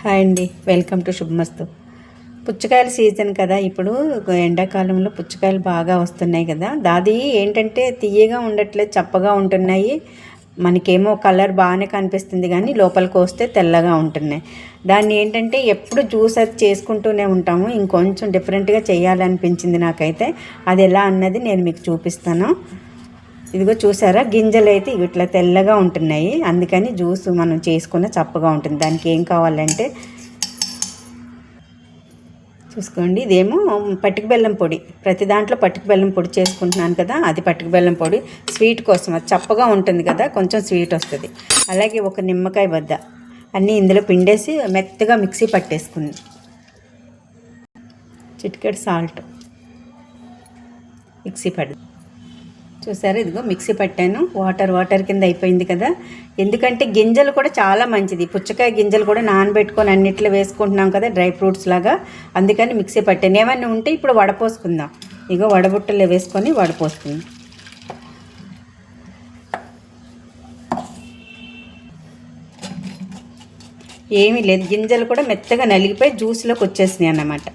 Hi అండి, welcome to Subhamastu. పుచ్చకాయల season కదా ఇప్పుడు. ఎండాకాలంలో పుచ్చకాయలు బాగా వస్తున్నాయి కదా. దాది ఏంటంటే తీయగా ఉండట్లేదు, చప్పగా ఉంటున్నాయి. మనకేమో కలర్ బాగానే కనిపిస్తుంది కానీ లోపలికి వస్తే తెల్లగా ఉంటున్నాయి. దాన్ని ఏంటంటే ఎప్పుడు జ్యూస్ అది చేసుకుంటూనే ఉంటాము. ఇంకొంచెం డిఫరెంట్గా చేయాలనిపించింది నాకైతే. అది ఎలా అన్నది నేను మీకు చూపిస్తాను. ఇదిగో చూసారా, గింజలు అయితే ఇట్లా తెల్లగా ఉంటున్నాయి. అందుకని జ్యూస్ మనం చేసుకున్న చప్పగా ఉంటుంది. దానికి ఏం కావాలంటే చూసుకోండి, ఇదేమో పటిక బెల్లం పొడి. ప్రతి దాంట్లో పటిక బెల్లం పొడి చేసుకుంటున్నాను కదా, అది పటిక బెల్లం పొడి స్వీట్ కోసం. అది చప్పగా ఉంటుంది కదా, కొంచెం స్వీట్ వస్తుంది. అలాగే ఒక నిమ్మకాయ వద్ద అన్నీ ఇందులో పిండేసి మెత్తగా మిక్సీ పట్టేసుకుంది. చిటికెడు సాల్ట్ మిక్సీ పడి చూసారా, ఇదిగో మిక్సీ పట్టాను. వాటర్ కింద అయిపోయింది కదా. ఎందుకంటే గింజలు కూడా చాలా మంచిది. పుచ్చకాయ గింజలు కూడా నానబెట్టుకొని అన్నిట్లో వేసుకుంటున్నాం కదా, డ్రై ఫ్రూట్స్ లాగా. అందుకని మిక్సీ పట్టాను. ఏమన్నా ఉంటే ఇప్పుడు వడపోసుకుందాం. ఇగో వడబుట్టలో వేసుకొని వడపోసుకుందాం. ఏమీ లేదు, గింజలు కూడా మెత్తగా నలిగిపోయి జ్యూస్లోకి వచ్చేసినాయి అన్నమాట.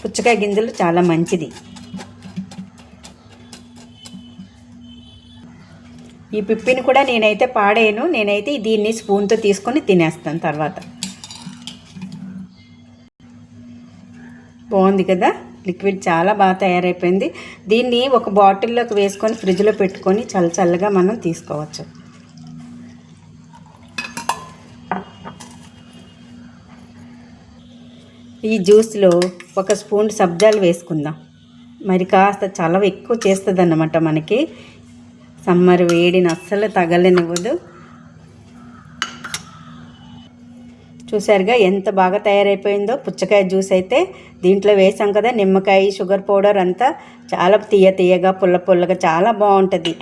పుచ్చకాయ గింజలు చాలా మంచిది. ఈ పిప్పిని కూడా నేనైతే పాడేయను. నేనైతే దీన్ని స్పూన్తో తీసుకొని తినేస్తాను తర్వాత. బాగుంది కదా, లిక్విడ్ చాలా బాగా తయారైపోయింది. దీన్ని ఒక బాటిల్లోకి వేసుకొని ఫ్రిడ్జ్లో పెట్టుకొని చల్లగా మనం తీసుకోవచ్చు. ఈ జ్యూస్లో ఒక స్పూన్ సబ్జాలు వేసుకుందాం. మరి కాస్త చలవ ఎక్కువ చేస్తుంది అన్నమాట మనకి. సమ్మర్ వేడిని అస్సలు తగలనివ్వదు. చూసారుగా ఎంత బాగా తయారైపోయిందో పుచ్చకాయ జ్యూస్ అయితే. దీంట్లో వేసాం కదా నిమ్మకాయ, షుగర్ పౌడర్ అంతా చాలా తీయగా పుల్లగా చాలా బాగుంటుంది.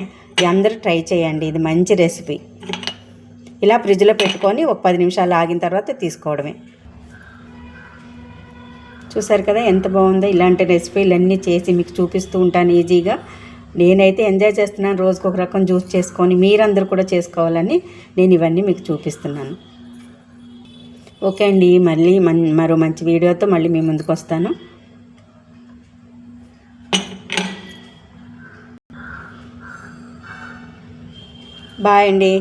అందరూ ట్రై చేయండి, ఇది మంచి రెసిపీ. ఇలా ఫ్రిడ్జ్లో పెట్టుకొని ఒక 10 నిమిషాలు ఆగిన తర్వాత తీసుకోవడమే. చూసారు కదా ఎంత బాగుందో. ఇలాంటి రెసిపీలన్నీ చేసి మీకు చూపిస్తూ ఉంటాను ఈజీగా. నేనైతే ఎంజాయ్ చేస్తున్నాను రోజుకు ఒక రకం జ్యూస్ చేసుకొని. మీరందరూ కూడా చేసుకోవాలని నేను ఇవన్నీ మీకు చూపిస్తున్నాను. ఓకే అండి, మళ్ళీ మరో మంచి వీడియోతో మళ్ళీ మీ ముందుకు వస్తాను. బాయ్ అండి.